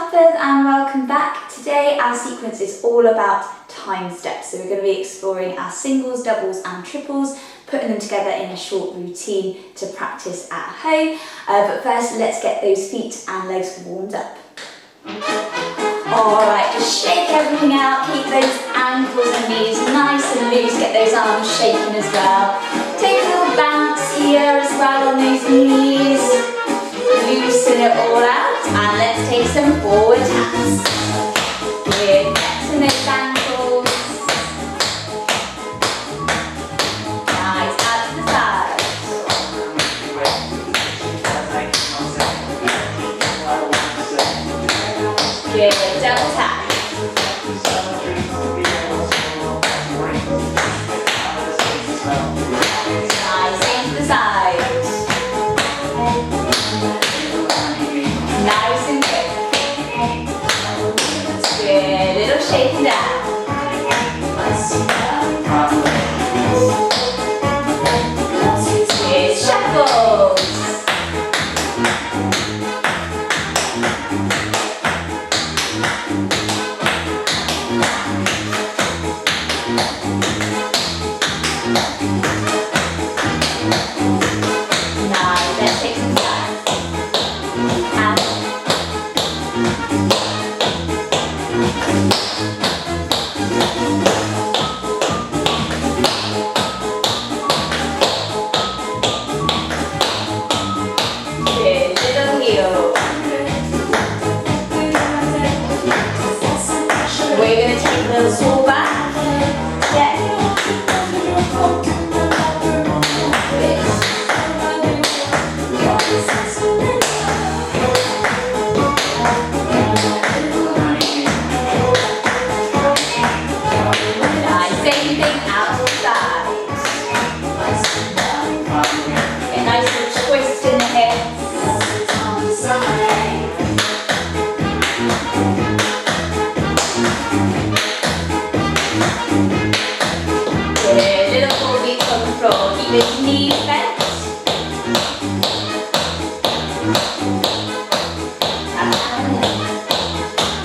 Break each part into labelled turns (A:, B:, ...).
A: hoppers, and welcome back. Today our sequence is all about time steps. So we're going to be exploring our singles, doubles and triples, putting them together in a short routine to practice at home. But first let's get those feet and legs warmed up. Alright, just shake everything out, keep those ankles and knees nice and loose, get those arms shaking as well. Take a little bounce here as well on those knees. Loosen it all out and let's take some forward taps. We're flexing those ankles. Nice, out to the side. Good, double tap. Nice, into the side. Nice and good. Good, little shake down. Good, shuffles. Nice, let's take some time. Out. Good, little heel. We're going to take a little swirl back. Yeah. Nice, same thing outside. Get a nice little twist in the hips. Good, little full beats on the floor. Keep those knees bent.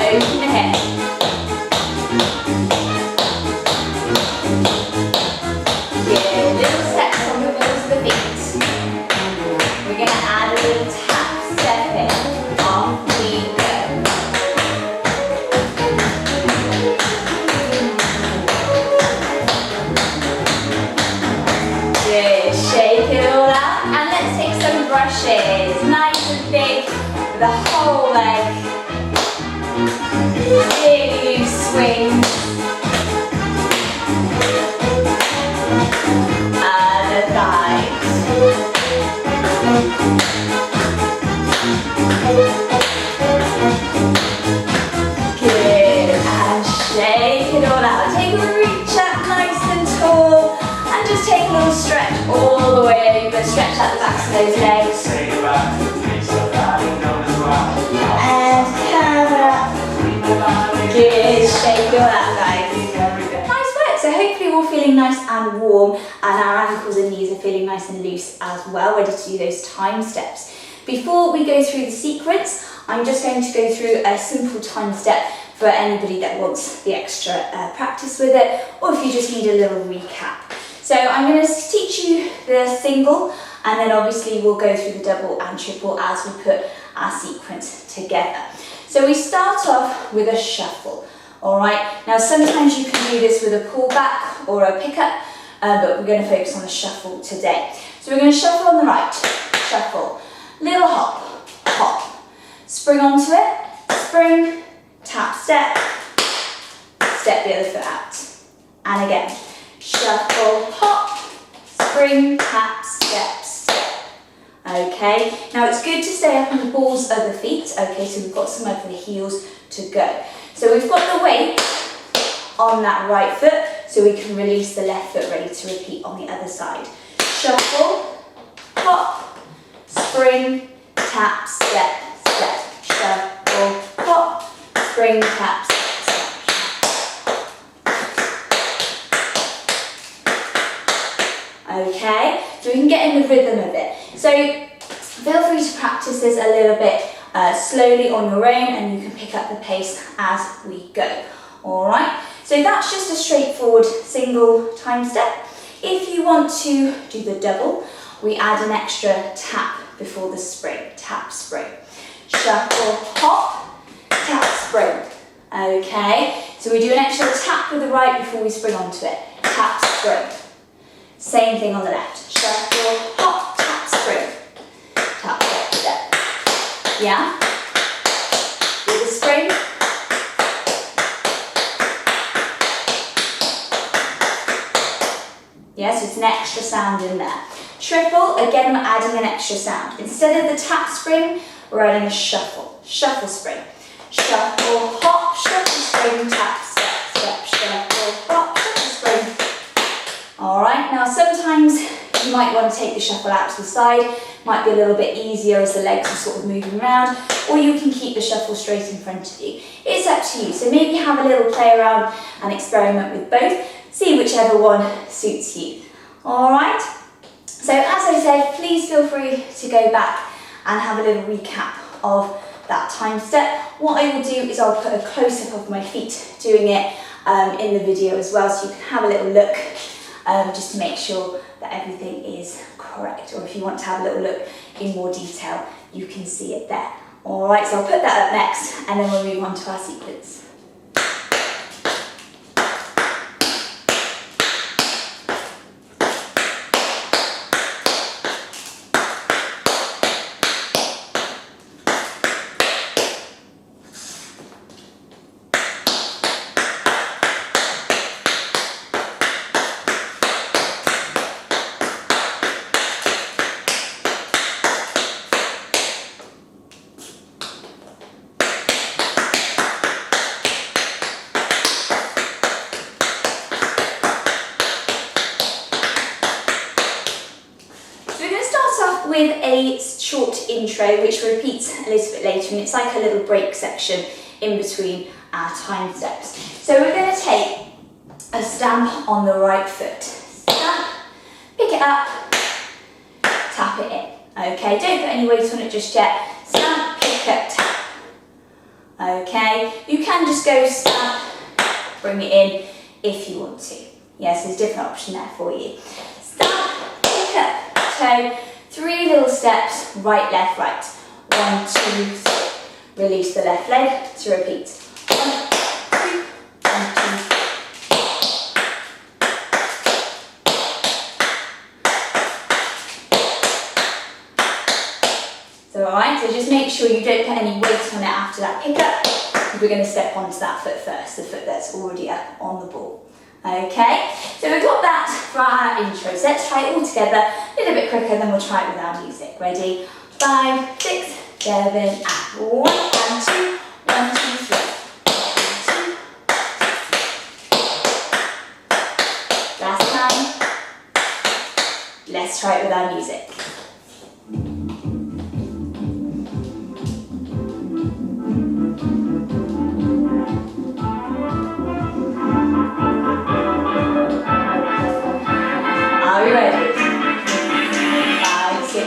A: Open the hips. Good, little steps on the balls of the feet. We're going to add a little tap step in. Off we go. Good, shake it all out and let's take some brushes. Nice and big for the whole leg. Big loose swing. And the thighs. Good, and shake it all out. Take a reach up nice and tall and just take a little stretch all the way over. Stretch out the backs of those legs. And come up. Good, shake it all out, guys. Nice work. So hopefully we're all feeling nice and warm and our ankles and knees are feeling nice and loose as well, ready to do those time steps. Before we go through the sequence, I'm just going to go through a simple time step for anybody that wants the extra practice with it, or if you just need a little recap. So I'm going to teach you the single, and then obviously we'll go through the double and triple as we put our sequence together. So we start off with a shuffle. Alright, now sometimes you can do this with a pullback or a pickup, but we're going to focus on the shuffle today. So we're going to shuffle on the right, shuffle, little hop, hop, spring onto it, spring, tap, step, step the other foot out. And again, shuffle, hop, spring, tap, step, step. Okay, now it's good to stay up on the balls of the feet. Okay, so we've got somewhere for the heels to go. So we've got the weight on that right foot, so we can release the left foot, ready to repeat on the other side. Shuffle, hop, spring, tap, step, step. Shuffle, hop, spring, tap, step, step. Okay, so we can get in the rhythm of it. So feel free to practice this a little bit slowly on your own, and you can pick up the pace as we go. All right, so that's just a straightforward single time step. If you want to do the double, we add an extra tap before the spring, tap, spring. Shuffle, hop, tap, spring. Okay, so we do an extra tap with the right before we spring onto it. Tap, spring. Same thing on the left. Shuffle, hop, tap, spring. Tap, step, step. Yeah? With the spring. Yes, it's an extra sound in there. Triple, again, we're adding an extra sound. Instead of the tap spring, we're adding a shuffle. Shuffle spring. Shuffle, hop, shuffle, spring, tap, step, step, shuffle, hop, shuffle, spring. All right, now sometimes you might want to take the shuffle out to the side. Might be a little bit easier as the legs are sort of moving around, or you can keep the shuffle straight in front of you. It's up to you. So maybe have a little play around and experiment with both. See whichever one suits you. All right. So as I said, please feel free to go back and have a little recap of that time step. What I will do is I'll put a close-up of my feet doing it in the video as well, so you can have a little look just to make sure that everything is correct, or if you want to have a little look in more detail, you can see it there. All right, so I'll put that up next, and then we'll move on to our sequence. With a short intro which repeats a little bit later, and it's like a little break section in between our time steps. So we're going to take a stamp on the right foot. Stamp, pick it up, tap it in. Okay, don't put any weight on it just yet. Stamp, pick up, tap. Okay, you can just go stamp, bring it in if you want to. Yes, there's a different option there for you. Stamp, pick up, toe. 3 little steps, right, left, right. 1, 2, 3. Release the left leg to repeat. 1, 2, 1, 2. So alright, so just make sure you don't put any weight on it after that pickup. We're going to step onto that foot first, the foot that's already up on the ball. Okay, so we've got that for our intro. So let's try it all together, a little bit quicker, then we'll try it with our music. Ready? 5, 6, 7, and 1 and 2, 1, 2, 3. 1, 2. Last time. Let's try it with our music. Are we ready? 5, 6.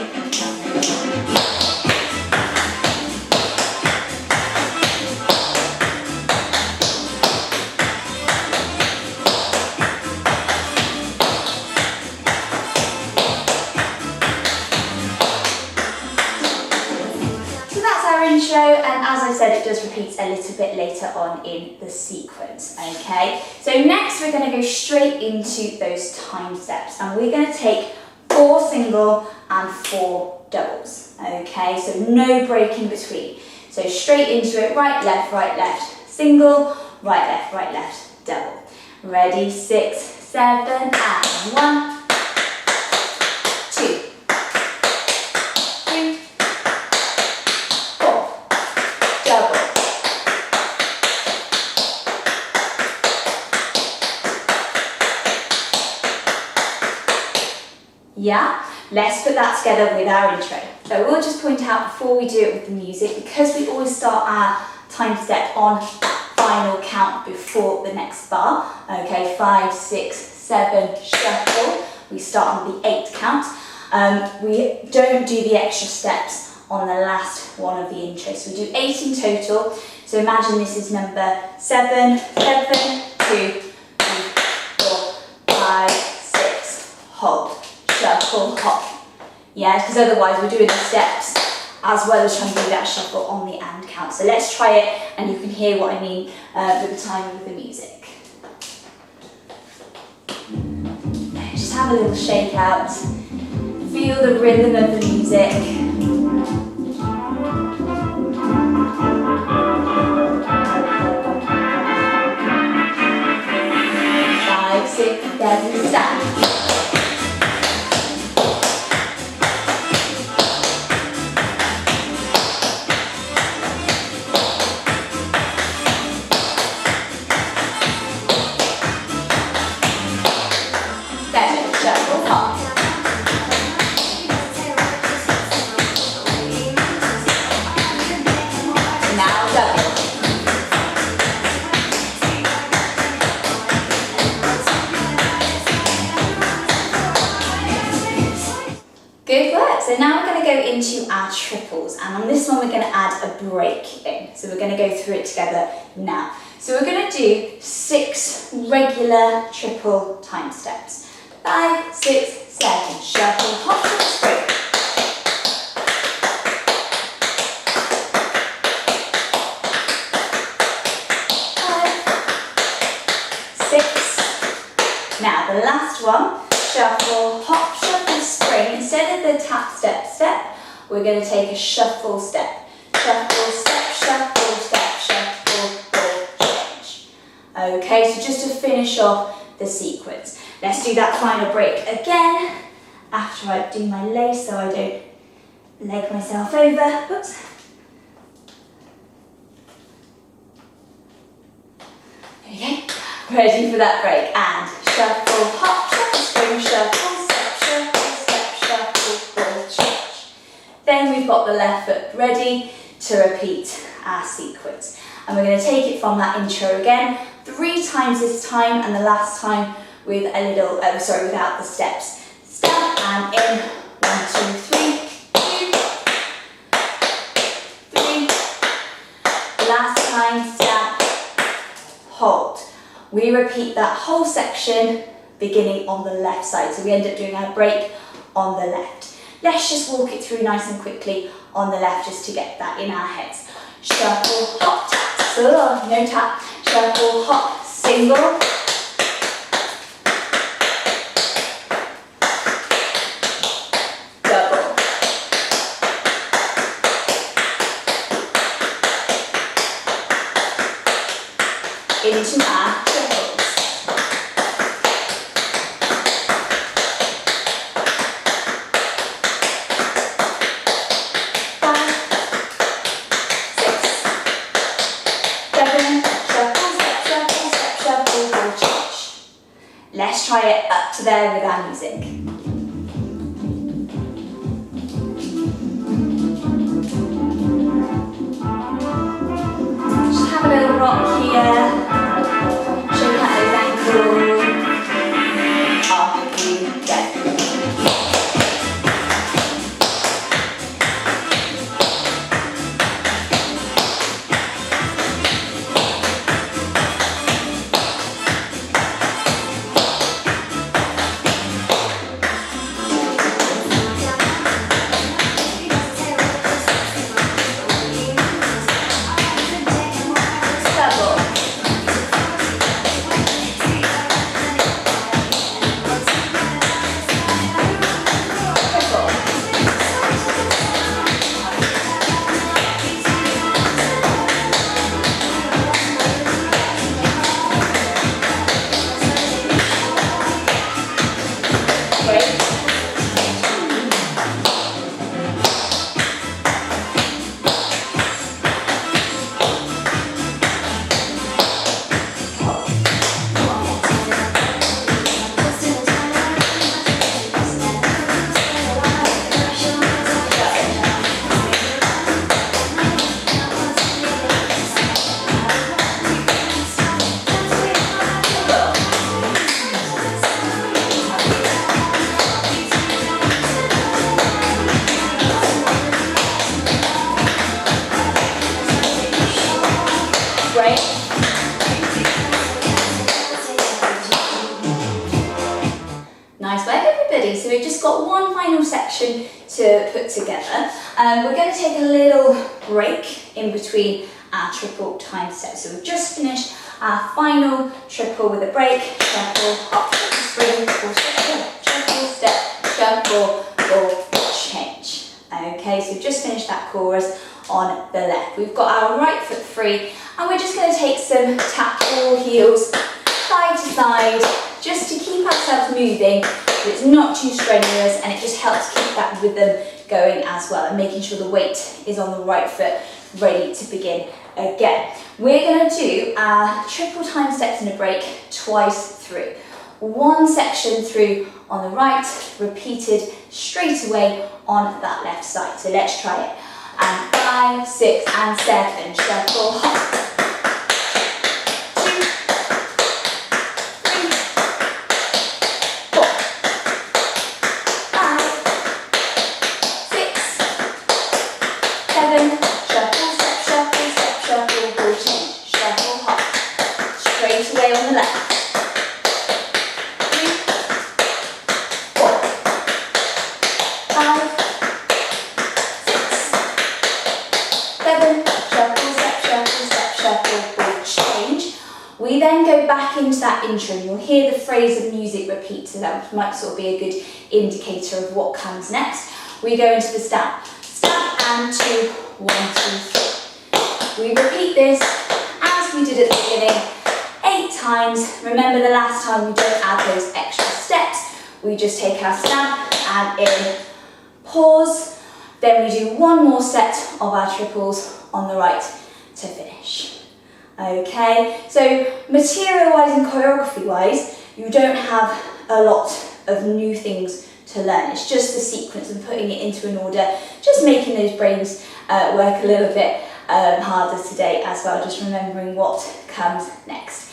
A: So that's our intro, and as I said, it does repeat a little bit later on in the sequence, okay? So next we're going to go straight into those time steps, and we're going to take 4 single and 4 doubles, okay? So no break in between. So straight into it, right, left, single, right, left, double. Ready, 6, 7, and 1, 2, 3, 4, double. Yeah, let's put that together with our intro. So we'll just point out before we do it with the music, because we always start our time step on that final count before the next bar. Okay, 5, 6, 7, shuffle. We start on the 8th count. We don't do the extra steps on the last one of the intro. So we do 8 in total. So imagine this is number 7, 7, 2, 3, 4, 5, 6, hold, shuffle, hop. Yeah, because otherwise we're doing the steps as well as trying to do that shuffle on the and count. So let's try it and you can hear what I mean with the timing of the music. Just have a little shake out. Feel the rhythm of the music. 5, 6, 7, stand. Good work. So now we're going to go into our triples, and on this one we're going to add a break in. So we're going to go through it together now. So we're going to do 6 regular triple time steps. 5, 6, 7, shuffle, hop, shuffle, spring. 5, 6. Now the last one, shuffle, hop, shuffle, spring. Instead of the tap, step, step, we're going to take a shuffle step. Shuffle, step, shuffle, step, shuffle, or change. Okay, so just to finish off the sequence. Let's do that final break again after I do my lace so I don't leg myself over. Oops. There we go. Ready for that break. And shuffle, hop, shuffle, spring, shuffle, step, shuffle, or change. Then we've got the left foot ready to repeat our sequence. And we're going to take it from that intro again, 3 times this time, and the last time with a little, without the steps. Step and in, 1, 2, 3, 2, 3. Last time, step, hold. We repeat that whole section beginning on the left side. So we end up doing our break on the left. Let's just walk it through nice and quickly on the left just to get that in our heads. Shuffle, hop, tap, so no tap. Shuffle, hop, single. Double. Into our triples. 5, 6, 7, shuffle, step, shuffle, step, shuffle, or change. Let's try it up to there with our music. Just have a little rock here. Shake out those ankles. Up we go. Great. Nice work, everybody. So we've just got one final section to put together. We're going to take a little break in between our triple time steps. So we've just finished our final triple with a break. Shuffle, hop, spring, or shuffle, step, shuffle, or change. Okay, so we've just finished that chorus on the left. We've got our right foot free, and we're just going to take some tap all heels side to side, just to keep ourselves moving, but it's not too strenuous, and it just helps keep that rhythm going as well, and making sure the weight is on the right foot, ready to begin again. We're going to do our triple time steps in a break twice through. One section through on the right, repeated straight away on that left side. So let's try it. And 5, 6, and 7. Shuffle, hop. 2, 3, 4, 5, 6, 7. Shuffle, step, shuffle, step, shuffle, ball change. Shuffle, hop. Straight away on the left. 3, 4, 5, 7, shuffle, step, shuffle, ball change. We then go back into that intro, and you'll hear the phrase of music repeat, so that might sort of be a good indicator of what comes next. We go into the stamp. Stamp and 2, 1, 2, 3. We repeat this as we did at the beginning, 8 times. Remember, the last time we don't add those extra steps. We just take our stamp and in, pause. Then we do one more set of our triples on the right to finish. Okay, so material-wise and choreography-wise, you don't have a lot of new things to learn. It's just the sequence and putting it into an order, just making those brains work a little bit harder today as well, just remembering what comes next.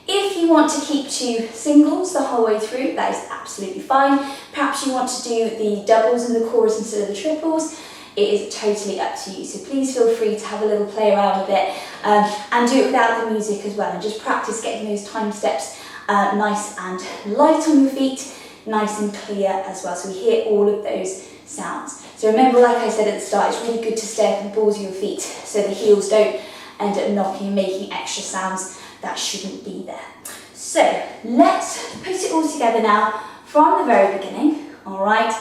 A: If you want to keep to singles the whole way through, that is absolutely fine. Perhaps you want to do the doubles in the chorus instead of the triples. It is totally up to you. So please feel free to have a little play around with it and do it without the music as well, and just practice getting those time steps nice and light on your feet, nice and clear as well, so we hear all of those sounds. So remember, like I said at the start, it's really good to stay up in the balls of your feet so the heels don't end up knocking and making extra sounds that shouldn't be there. So let's put it all together now from the very beginning, all right?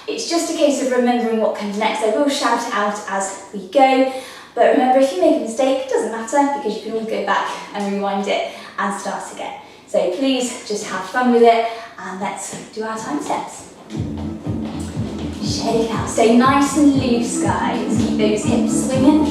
A: It's just a case of remembering what comes next. I will shout it out as we go, but remember, if you make a mistake, it doesn't matter, because you can always go back and rewind it and start again. So please just have fun with it, and let's do our time steps. Shake out, stay nice and loose, guys. Keep those hips swinging.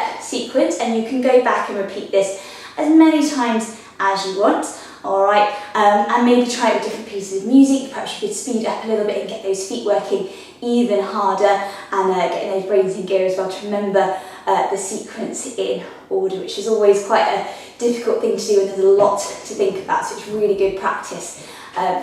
A: step sequence, and you can go back and repeat this as many times as you want. All right, and maybe try it with different pieces of music. Perhaps you could speed up a little bit and get those feet working even harder, and getting those brains in gear as well to remember the sequence in order, which is always quite a difficult thing to do, and there's a lot to think about, so it's really good practice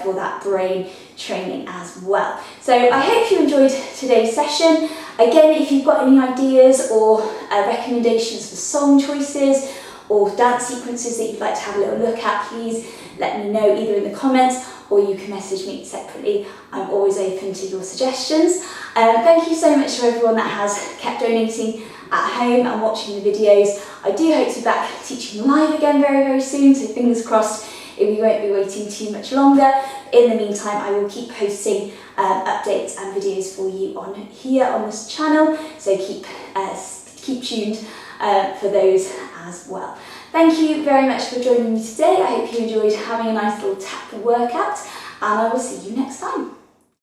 A: for that brain training as well. So I hope you enjoyed today's session. Again, if you've got any ideas or recommendations for song choices or dance sequences that you'd like to have a little look at, please let me know either in the comments or you can message me separately. I'm always open to your suggestions. Thank you so much to everyone that has kept donating at home and watching the videos. I do hope to be back teaching live again very, very soon, so fingers crossed we won't be waiting too much longer. In the meantime, I will keep posting updates and videos for you on here on this channel, so keep tuned for those as well. Thank you very much for joining me today. I hope you enjoyed having a nice little tap workout, and I will see you next time.